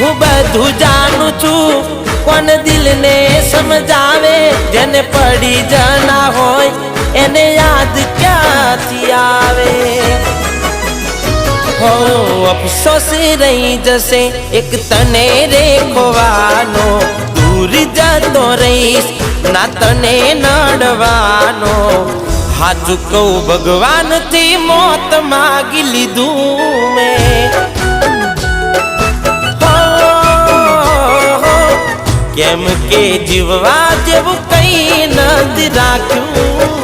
હું બધું જાણું છું, કોણ દિલને સમજાવે, જેને પડી જના હોય એને યાદ ક્યાંથી આવે। હો અફસોસ રહી જશે એક તને રે ખોવાનો, દૂર જતો રહીશ ના તને નડવાનો। હાચું કહું ભગવાનથી મોત માગી લીધું મેં, કેમ કે જીવવા જેવું કઈ નથી રાખ્યું।